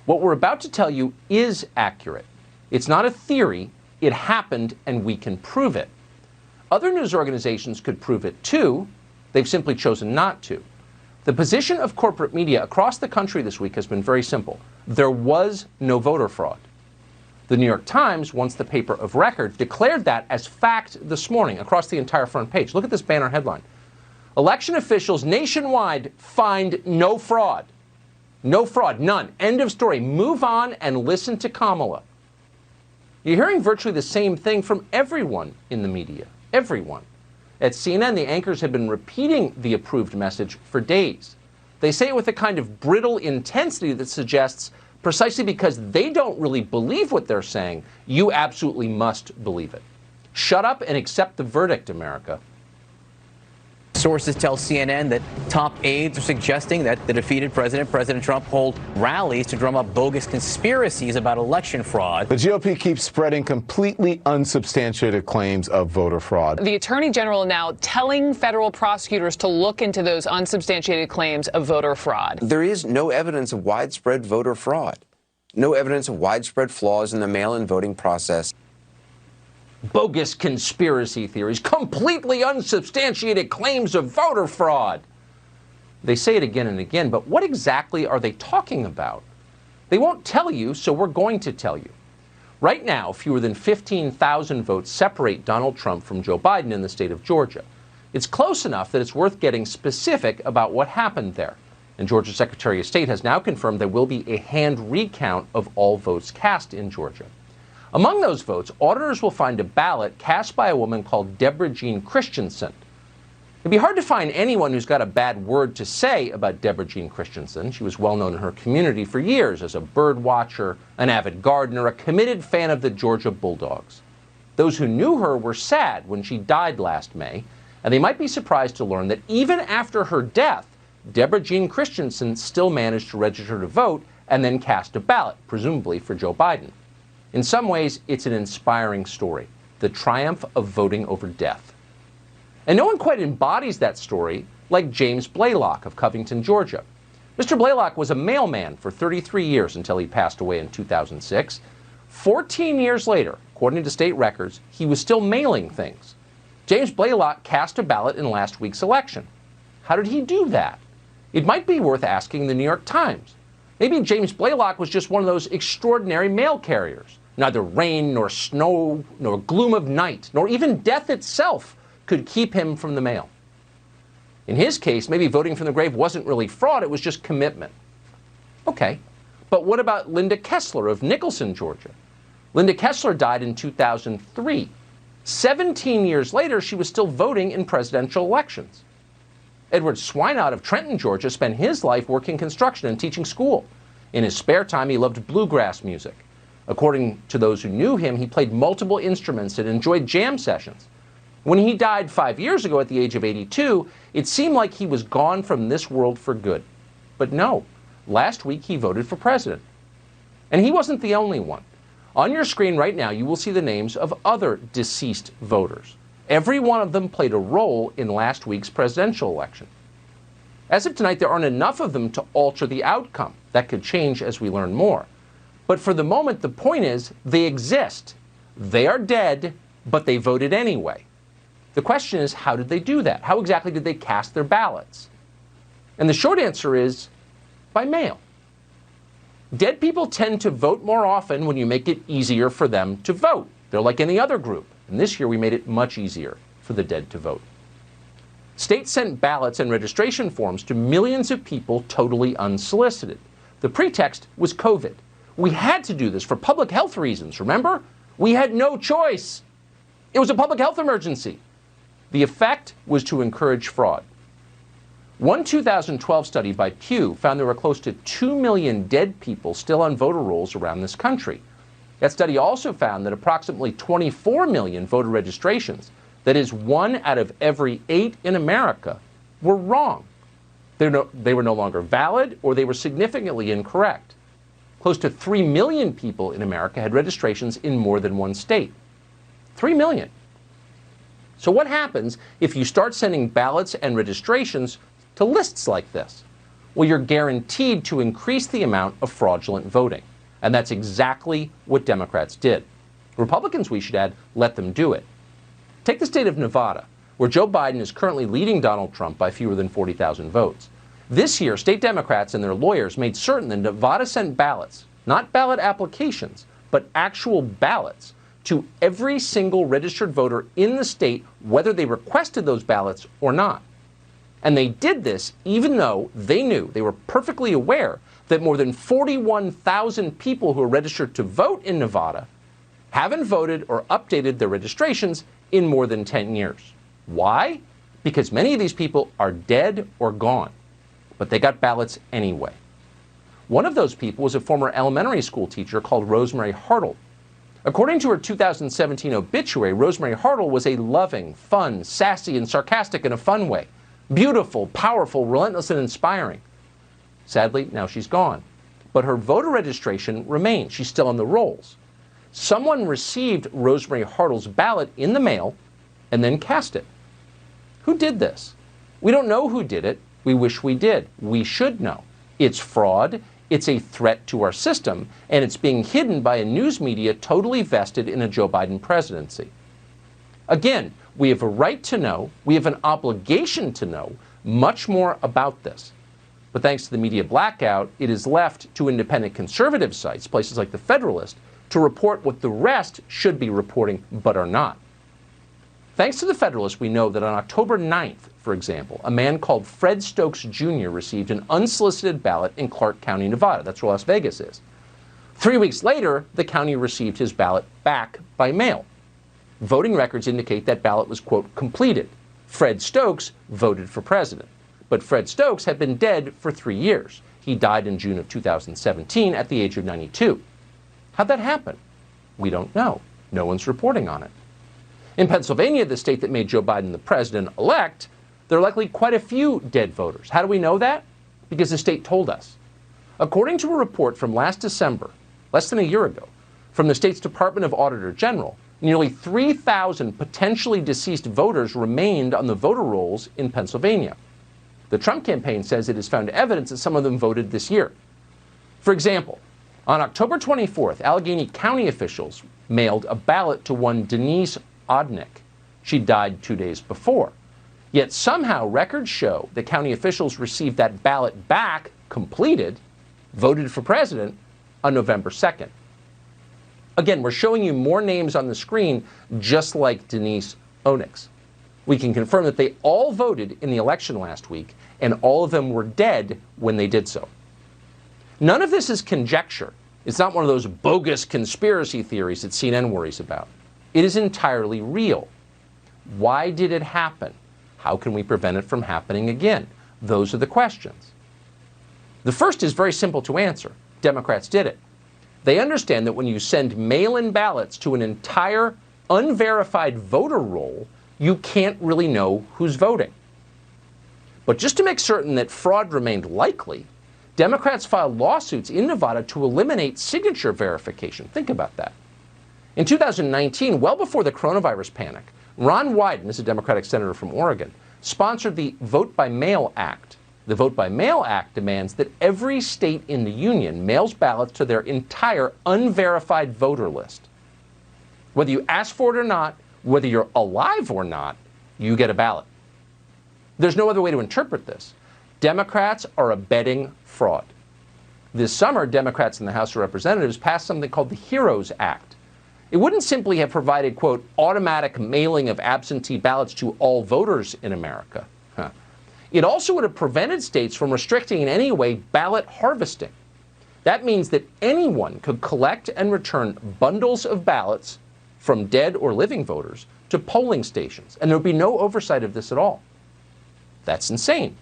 What we're about to tell you is accurate. It's not a theory. It happened, and we can prove it. Other news organizations could prove it too. They've simply chosen not to. The position of corporate media across the country this week has been very simple. There was no voter fraud. The New York Times, once the paper of record, declared that as fact this morning across the entire front page. Look at this banner headline. Election officials nationwide find no fraud. No fraud, none. End of story. Move on and listen to Kamala. You're hearing virtually the same thing from everyone in the media. Everyone. At CNN, the anchors have been repeating the approved message for days. They say it with a kind of brittle intensity that suggests precisely because they don't really believe what they're saying, you absolutely must believe it. Shut up and accept the verdict, America. Sources tell CNN that top aides are suggesting that the defeated President Trump, hold rallies to drum up bogus conspiracies about election fraud. The GOP keeps spreading completely unsubstantiated claims of voter fraud. The Attorney General now telling federal prosecutors to look into those unsubstantiated claims of voter fraud. There is no evidence of widespread voter fraud, no evidence of widespread flaws in the mail-in voting process. Bogus conspiracy theories, completely unsubstantiated claims of voter fraud. They say it again and again, but what exactly are they talking about? They won't tell you, so we're going to tell you. Right now, fewer than 15,000 votes separate Donald Trump from Joe Biden in the state of Georgia. It's close enough that it's worth getting specific about what happened there. And Georgia's Secretary of State has now confirmed there will be a hand recount of all votes cast in Georgia. Among those votes, auditors will find a ballot cast by a woman called Deborah Jean Christensen. It'd be hard to find anyone who's got a bad word to say about Deborah Jean Christensen. She was well known in her community for years as a bird watcher, an avid gardener, a committed fan of the Georgia Bulldogs. Those who knew her were sad when she died last May, and they might be surprised to learn that even after her death, Deborah Jean Christensen still managed to register to vote and then cast a ballot, presumably for Joe Biden. In some ways, it's an inspiring story, the triumph of voting over death. And no one quite embodies that story like James Blaylock of Covington, Georgia. Mr. Blaylock was a mailman for 33 years until he passed away in 2006. 14 years later, according to state records, he was still mailing things. James Blaylock cast a ballot in last week's election. How did he do that? It might be worth asking the New York Times. Maybe James Blaylock was just one of those extraordinary mail carriers. Neither rain, nor snow, nor gloom of night, nor even death itself could keep him from the mail. In his case, maybe voting from the grave wasn't really fraud, it was just commitment. Okay, but what about Linda Kessler of Nicholson, Georgia? Linda Kessler died in 2003. 17 years later, she was still voting in presidential elections. Edward Swinott of Trenton, Georgia, spent his life working construction and teaching school. In his spare time, he loved bluegrass music. According to those who knew him, he played multiple instruments and enjoyed jam sessions. When he died 5 years ago at the age of 82, it seemed like he was gone from this world for good. But no, last week he voted for president. And he wasn't the only one. On your screen right now, you will see the names of other deceased voters. Every one of them played a role in last week's presidential election. As of tonight, there aren't enough of them to alter the outcome. That could change as we learn more. But for the moment, the point is, they exist. They are dead, but they voted anyway. The question is, how did they do that? How exactly did they cast their ballots? And the short answer is, by mail. Dead people tend to vote more often when you make it easier for them to vote. They're like any other group. And this year, we made it much easier for the dead to vote. States sent ballots and registration forms to millions of people totally unsolicited. The pretext was COVID. We had to do this for public health reasons, remember? We had no choice. It was a public health emergency. The effect was to encourage fraud. One 2012 study by Pew found there were close to 2 million dead people still on voter rolls around this country. That study also found that approximately 24 million voter registrations, that is 1 out of every 8 in America, were wrong. They were no longer valid, or they were significantly incorrect. Close to 3 million people in America had registrations in more than one state. 3 million. So what happens if you start sending ballots and registrations to lists like this? well, you're guaranteed to increase the amount of fraudulent voting. And that's exactly what Democrats did. Republicans, we should add, let them do it. Take the state of Nevada, where Joe Biden is currently leading Donald Trump by fewer than 40,000 votes. This year, state Democrats and their lawyers made certain that Nevada sent ballots, not ballot applications, but actual ballots, to every single registered voter in the state, whether they requested those ballots or not. And they did this even though they knew, they were perfectly aware, that more than 41,000 people who are registered to vote in Nevada haven't voted or updated their registrations in more than 10 years. Why? Because many of these people are dead or gone, but they got ballots anyway. One of those people was a former elementary school teacher called Rosemary Hartle. According to her 2017 obituary, Rosemary Hartle was a loving, fun, sassy, and sarcastic in a fun way. Beautiful, powerful, relentless, and inspiring. Sadly, now she's gone. But her voter registration remains. She's still on the rolls. Someone received Rosemary Hartle's ballot in the mail and then cast it. Who did this? We don't know who did it. We wish we did. We should know. It's fraud. It's a threat to our system, and it's being hidden by a news media totally vested in a Joe Biden presidency. Again, we have a right to know, we have an obligation to know much more about this. But thanks to the media blackout, it is left to independent conservative sites, places like The Federalist, to report what the rest should be reporting but are not. Thanks to The Federalist, we know that on October 9th, for example, a man called Fred Stokes Jr. received an unsolicited ballot in Clark County, Nevada. That's where Las Vegas is. 3 weeks later, the county received his ballot back by mail. Voting records indicate that ballot was, quote, completed. Fred Stokes voted for president. But Fred Stokes had been dead for 3 years. He died in June of 2017 at the age of 92. How'd that happen? We don't know. No one's reporting on it. In Pennsylvania, the state that made Joe Biden the president-elect, there are likely quite a few dead voters. How do we know that? Because the state told us. According to a report from last December, less than a year ago, from the state's Department of Auditor General, nearly 3,000 potentially deceased voters remained on the voter rolls in Pennsylvania. The Trump campaign says it has found evidence that some of them voted this year. For example, on October 24th, Allegheny County officials mailed a ballot to one Denise Odnick. She died 2 days before. Yet somehow records show that county officials received that ballot back, completed, voted for president, on November 2nd. Again, we're showing you more names on the screen just like Denise Odnick's. We can confirm that they all voted in the election last week, and all of them were dead when they did so. None of this is conjecture. It's not one of those bogus conspiracy theories that CNN worries about. It is entirely real. Why did it happen? How can we prevent it from happening again? Those are the questions. The first is very simple to answer. Democrats did it. They understand that when you send mail-in ballots to an entire unverified voter roll, you can't really know who's voting. But just to make certain that fraud remained likely, Democrats filed lawsuits in Nevada to eliminate signature verification. Think about that. In 2019, well before the coronavirus panic, Ron Wyden, is a Democratic senator from Oregon, sponsored the Vote by Mail Act. The Vote by Mail Act demands that every state in the union mails ballots to their entire unverified voter list. Whether you ask for it or not, whether you're alive or not, you get a ballot. There's no other way to interpret this. Democrats are abetting fraud. This summer, Democrats in the House of Representatives passed something called the HEROES Act. It wouldn't simply have provided, quote, automatic mailing of absentee ballots to all voters in America. It also would have prevented states from restricting in any way ballot harvesting. That means that anyone could collect and return bundles of ballots from dead or living voters to polling stations, and there would be no oversight of this at all. That's insane,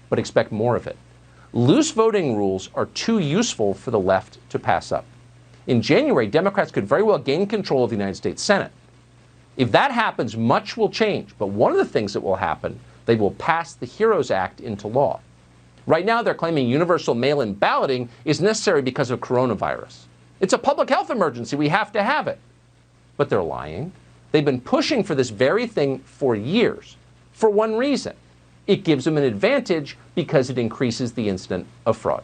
but expect more of it. Loose voting rules are too useful for the left to pass up. In January, Democrats could very well gain control of the United States Senate. If that happens, much will change, but one of the things that will happen, they will pass the HEROES Act into law. Right now, they're claiming universal mail-in balloting is necessary because of coronavirus. It's a public health emergency. We have to have it. But they're lying. They've been pushing for this very thing for years, for one reason. It gives them an advantage because it increases the incidence of fraud.